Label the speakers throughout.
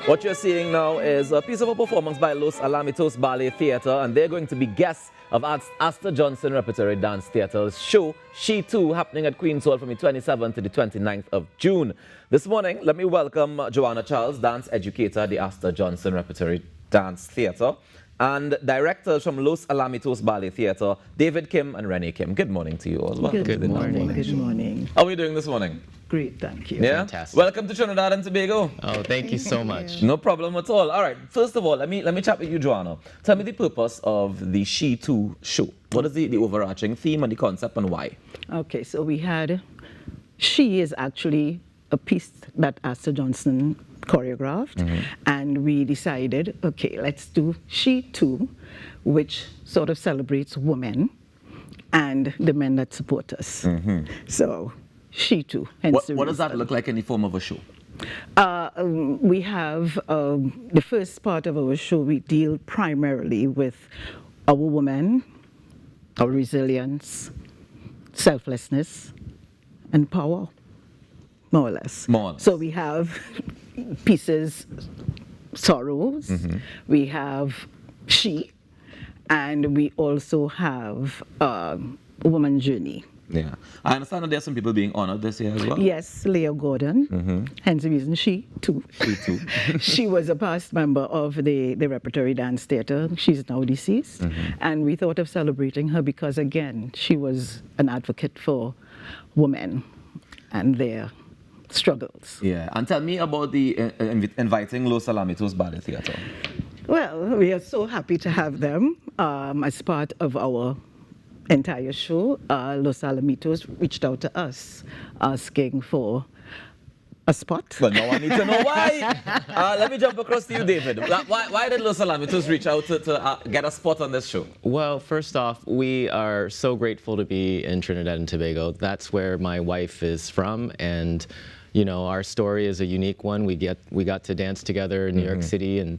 Speaker 1: What you're seeing now is a piece of a performance by Los Alamitos Ballet Theatre, and they're going to be guests of Astor Johnson Repertory Dance Theatre's show, She Too, happening at Queen's Hall from the 27th to the 29th of June. This morning, let me welcome Joanna Charles, dance educator at the Astor Johnson Repertory Dance Theatre, and directors from Los Alamitos Ballet Theatre, David Kim and Renee Kim. Good morning to you all. Welcome
Speaker 2: Good
Speaker 1: to the
Speaker 2: morning.
Speaker 1: Good
Speaker 2: Good morning.
Speaker 1: How are we doing this morning?
Speaker 2: Great, thank you.
Speaker 1: Yeah?
Speaker 3: Fantastic.
Speaker 1: Welcome to Trinidad and Tobago.
Speaker 3: Oh, thank you so much.
Speaker 1: No problem at all. All right, first of all, let me chat with you, Joanna. Tell me the purpose of the She Too show. What is the overarching theme and the concept, and why?
Speaker 2: Okay, so we had, She is actually a piece that Astor Johnson choreographed, and we decided, okay, let's do She Too, which sort of celebrates women and the men that support us. So, She Too.
Speaker 1: What does that look like in the form of a show?
Speaker 2: We have the first part of our show, we deal primarily with our women, our resilience, selflessness, and power, more or less.
Speaker 1: More or less.
Speaker 2: So we have pieces, sorrows, we have she, and we also have woman journey.
Speaker 1: Yeah. I understand that there are some people being honored this year as well.
Speaker 2: Yes, Leah Gordon, hence the reason She Too.
Speaker 1: She Too.
Speaker 2: She was a past member of the Repertory Dance Theatre. She's now deceased. And we thought of celebrating her because, again, she was an advocate for women and their struggles.
Speaker 1: Yeah. And tell me about the inviting Los Alamitos Ballet Theatre.
Speaker 2: Well, we are so happy to have them as part of our entire show. Los Alamitos reached out to us asking for a spot.
Speaker 1: Well, now I need to know why. Let me jump across to you, David. Why did Los Alamitos reach out to get a spot on this show?
Speaker 3: Well, first off, we are so grateful to be in Trinidad and Tobago. That's where my wife is from, and you know, our story is a unique one. We got to dance together in New York City, and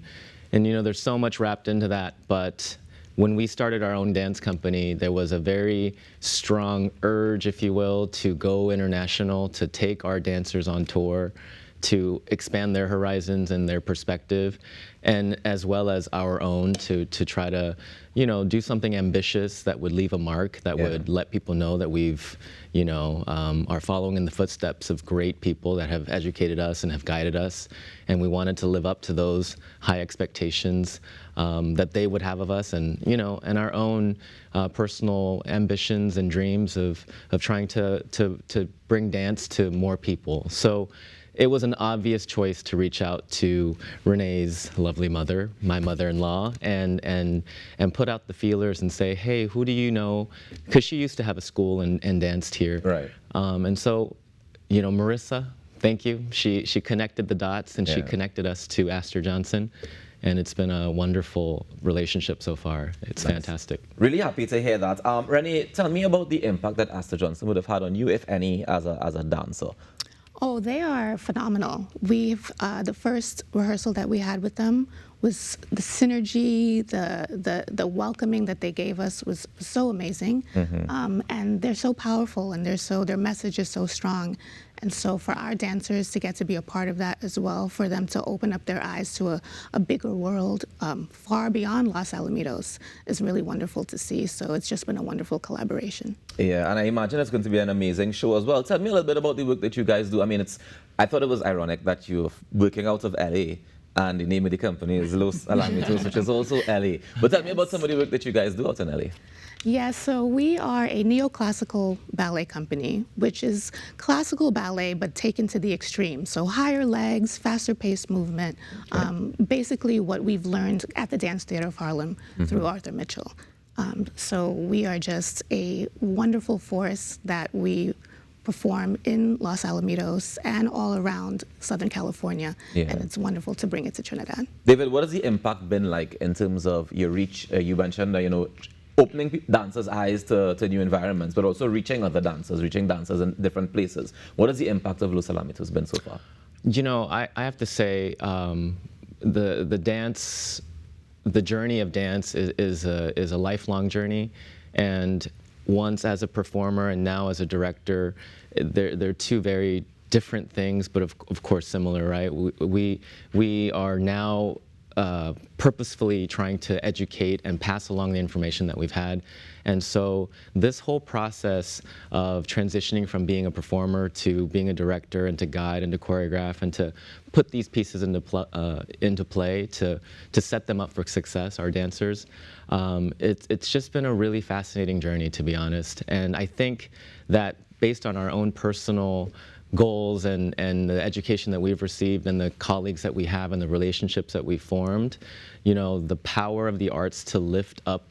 Speaker 3: you know, there's so much wrapped into that. But when we started our own dance company, there was a very strong urge, if you will, to go international, to take our dancers on tour, to expand their horizons and their perspective, and as well as our own to try to, you know, do something ambitious that would leave a mark, that would let people know that we've, you know, are following in the footsteps of great people that have educated us and have guided us, and we wanted to live up to those high expectations that they would have of us, and you know, and our own personal ambitions and dreams of trying to bring dance to more people. So it was an obvious choice to reach out to Renee's lovely mother, my mother-in-law, and put out the feelers and say, hey, who do you know? Because she used to have a school and danced here.
Speaker 1: Right.
Speaker 3: And so, you know, Marissa, thank you. She connected the dots, and she connected us to Astor Johnson. And it's been a wonderful relationship so far. It's fantastic.
Speaker 1: Really happy to hear that. Renee, tell me about the impact that Astor Johnson would have had on you, if any, as a dancer.
Speaker 4: Oh, they are phenomenal. We've the first rehearsal that we had with them was the synergy, the welcoming that they gave us was so amazing, and they're so powerful, and their message is so strong, and so for our dancers to get to be a part of that as well, for them to open up their eyes to a bigger world far beyond Los Alamitos is really wonderful to see. So it's just been a wonderful collaboration.
Speaker 1: Yeah, and I imagine it's going to be an amazing show as well. Tell me a little bit about the work that you guys do. I mean, I thought it was ironic that you're working out of LA, and the name of the company is Los Alamitos, which is also LA. But tell me about some of the work that you guys do out in LA.
Speaker 4: Yeah, so we are a neoclassical ballet company, which is classical ballet but taken to the extreme. So higher legs, faster paced movement, basically what we've learned at the Dance Theater of Harlem through Arthur Mitchell. So we are just a wonderful force that we perform in Los Alamitos and all around Southern California, and it's wonderful to bring it to Trinidad.
Speaker 1: David, what has the impact been like in terms of your reach? You mentioned, you know, opening dancers' eyes to new environments, but also reaching other dancers, reaching dancers in different places. What has the impact of Los Alamitos been so far?
Speaker 3: You know, I have to say, the dance, the journey of dance is a lifelong journey, and once as a performer and now as a director, they're two very different things, but of course similar, right? We are now purposefully trying to educate and pass along the information that we've had. And so this whole process of transitioning from being a performer to being a director and to guide and to choreograph and to put these pieces into play to set them up for success, our dancers, it's just been a really fascinating journey, to be honest. And I think that based on our own personal goals and the education that we've received and the colleagues that we have and the relationships that we've formed, you know, the power of the arts to lift up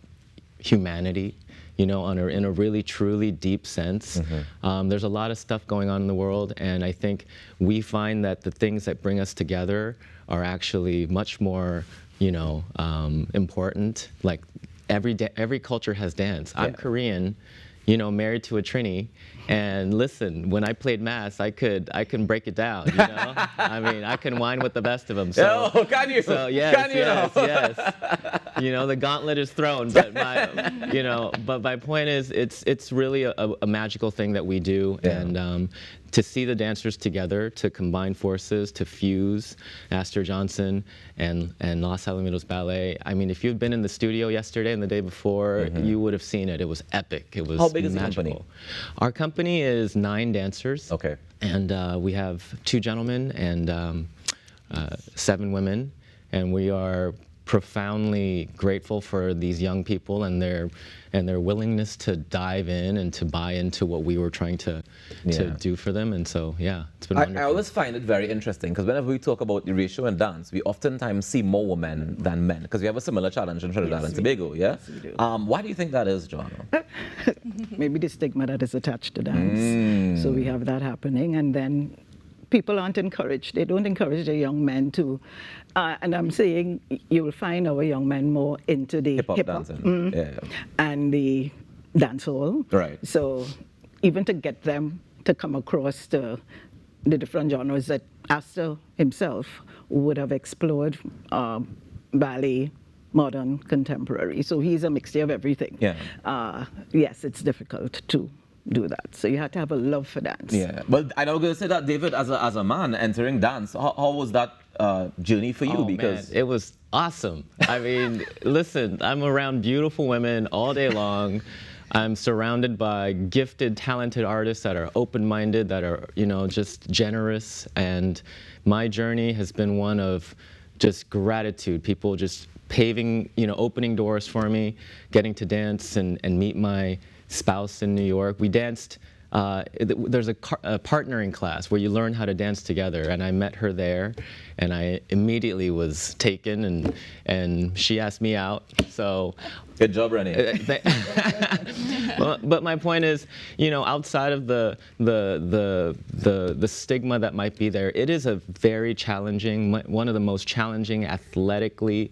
Speaker 3: humanity, you know, in a really truly deep sense. There's a lot of stuff going on in the world, and I think we find that the things that bring us together are actually much more, you know, important. Like every culture has dance. I'm Korean, you know, married to a Trini, and listen, when I played Mass, I can break it down, you know? I mean, I can whine with the best of them. So,
Speaker 1: oh, can you?
Speaker 3: So yes,
Speaker 1: can you
Speaker 3: yes. You know, the gauntlet is thrown, but my point is, it's really a magical thing that we do, and to see the dancers together, to combine forces, to fuse Astor Johnson and Los Alamitos Ballet. I mean, if you'd been in the studio yesterday and the day before, you would have seen it. It was epic. It was
Speaker 1: How big
Speaker 3: magical.
Speaker 1: is the company?
Speaker 3: Our company is 9 dancers.
Speaker 1: Okay.
Speaker 3: And we have 2 gentlemen and 7 women, and we are profoundly grateful for these young people and their willingness to dive in and to buy into what we were trying to do for them. And so, yeah, it's been wonderful.
Speaker 1: I always find it very interesting because whenever we talk about the ratio in dance, we oftentimes see more women than men because we have a similar challenge in Trinidad and Tobago, yeah?
Speaker 2: Yes, we do.
Speaker 1: Why do you think that is, Joanna?
Speaker 2: Maybe the stigma that is attached to dance. So we have that happening, and then people aren't encouraged. They don't encourage the young men to, and I'm saying you will find our young men more into the
Speaker 1: Hip-hop dancing.
Speaker 2: and the dance hall.
Speaker 1: Right.
Speaker 2: So even to get them to come across the different genres that Astor himself would have explored, ballet, modern, contemporary. So he's a mixture of everything.
Speaker 1: Yeah.
Speaker 2: Yes, it's difficult to do that. So you have to have a love for dance.
Speaker 1: Yeah. Well, I'm going to say that, David, as a man entering dance, how was that journey for you?
Speaker 3: Oh,
Speaker 1: because
Speaker 3: man, it was awesome. I mean, listen, I'm around beautiful women all day long. I'm surrounded by gifted, talented artists that are open-minded, that are, you know, just generous. And my journey has been one of just gratitude. People just paving, you know, opening doors for me, getting to dance and meet my spouse in New York. We danced, there's a partnering class where you learn how to dance together, and I met her there, and I immediately was taken, and she asked me out, so.
Speaker 1: Good job, Renee.
Speaker 3: But my point is, you know, outside of the stigma that might be there, it is a very challenging, one of the most challenging athletically,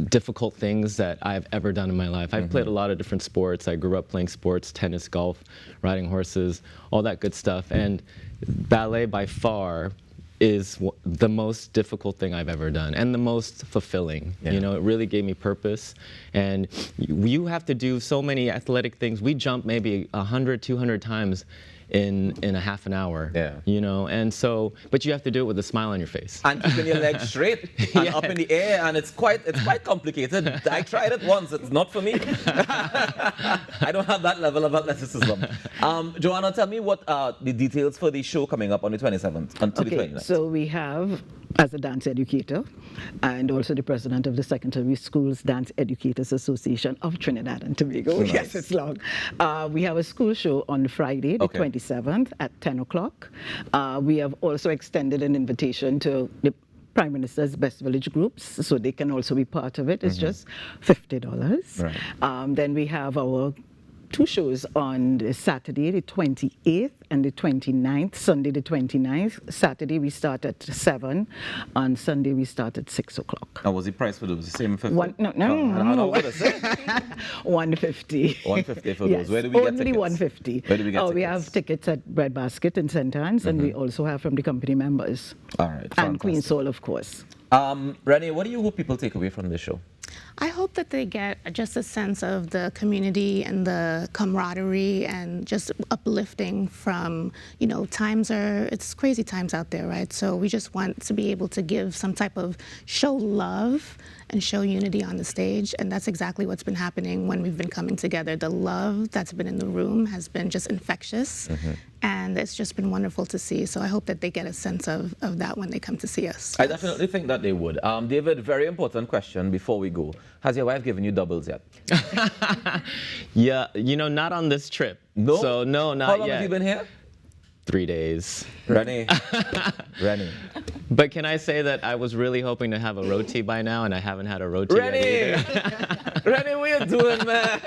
Speaker 3: difficult things that I've ever done in my life. I've played a lot of different sports. I grew up playing sports, tennis, golf, riding horses, all that good stuff. And ballet by far is the most difficult thing I've ever done and the most fulfilling. You know, it really gave me purpose. And you have to do so many athletic things. We jump maybe 100, 200 times in a half an hour, you know, and so, but you have to do it with a smile on your face.
Speaker 1: And keeping your legs straight and up in the air, and it's quite complicated. I tried it once, it's not for me. I don't have that level of athleticism. Joanna, tell me what the details for the show coming up on the 27th until the 29th.
Speaker 2: So we have, as a dance educator, and also the president of the Secondary Schools Dance Educators Association of Trinidad and Tobago.
Speaker 1: Nice.
Speaker 2: Yes, it's long. We have a school show on Friday, the 27th at 10 o'clock. We have also extended an invitation to the Prime Minister's Best Village groups, so they can also be part of it. It's just $50.
Speaker 1: Right.
Speaker 2: Then we have our 2 shows on the Saturday, the 28th and the 29th. Sunday, the 29th. Saturday, we start at 7. On Sunday, we start at 6 o'clock.
Speaker 1: And was the price for those the same 50?
Speaker 2: No. $150.
Speaker 1: $150 for
Speaker 2: Yes,
Speaker 1: those. Where do we get
Speaker 2: only
Speaker 1: tickets?
Speaker 2: $150.
Speaker 1: Where do we get tickets?
Speaker 2: We have tickets at Breadbasket in St. Anne's, and we also have from the company members.
Speaker 1: All right.
Speaker 2: And Queen Soul, of course.
Speaker 1: Renee, what do you hope people take away from this show?
Speaker 4: I hope that they get just a sense of the community and the camaraderie and just uplifting from, you know, it's crazy times out there, right? So we just want to be able to give some type of show love and show unity on the stage, and that's exactly what's been happening when we've been coming together. The love that's been in the room has been just infectious, and it's just been wonderful to see. So I hope that they get a sense of that when they come to see us.
Speaker 1: I definitely think that they would. David, very important question before we go. Has your wife given you doubles yet?
Speaker 3: Yeah, you know, not on this trip.
Speaker 1: No?
Speaker 3: So no, not yet.
Speaker 1: How long have you been here?
Speaker 3: 3 days.
Speaker 1: Renee. Renee.
Speaker 3: But can I say that I was really hoping to have a roti by now, and I haven't had a roti
Speaker 1: Renee!
Speaker 3: yet either.
Speaker 1: Renee, what you doing, man?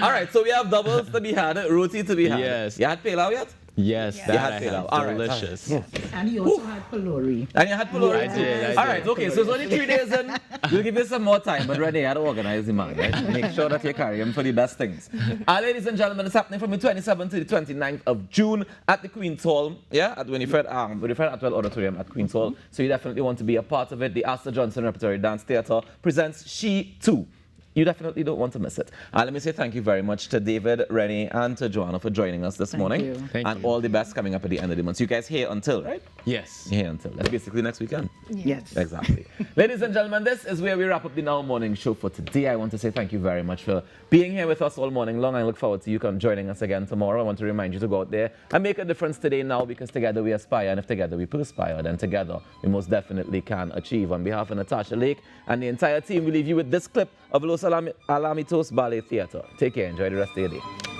Speaker 1: All right, so we have doubles to be had, roti to be had.
Speaker 3: Yes.
Speaker 1: You had pilau yet?
Speaker 3: Yes,
Speaker 1: You
Speaker 3: that
Speaker 1: had
Speaker 3: I
Speaker 1: pilau.
Speaker 3: had.
Speaker 1: All right,
Speaker 3: Delicious.
Speaker 1: all right.
Speaker 2: And he also had pylori.
Speaker 1: And you had pylori?
Speaker 3: I did.
Speaker 1: All right, okay, so it's only 3 days in. We'll give you some more time, but Renee, I had to organize the man, right? Make sure that you carry him for the best things. Ladies and gentlemen, it's happening from the 27th to the 29th of June at the Queen's Hall, yeah, at Winifred Atwell Auditorium at Queen's Hall. So you definitely want to be a part of it. The Astor Johnson Repertory Dance Theatre presents She Too. You definitely don't want to miss it. Let me say thank you very much to David, Renee, and to Joanna for joining us this morning.
Speaker 2: you.
Speaker 3: Thank
Speaker 1: and
Speaker 3: you.
Speaker 1: all the best coming up at the end of the month. So you guys here until, right?
Speaker 3: Yes.
Speaker 1: Here until. That's basically next weekend.
Speaker 2: Yes.
Speaker 1: Exactly. Ladies and gentlemen, this is where we wrap up the Now Morning Show for today. I want to say thank you very much for being here with us all morning long. I look forward to you joining us again tomorrow. I want to remind you to go out there and make a difference today now, because together we aspire, and if together we perspire, then together we most definitely can achieve. On behalf of Natasha Lake and the entire team, we leave you with this clip of Los Alamitos Ballet Theatre. Take care. Enjoy the rest of your day.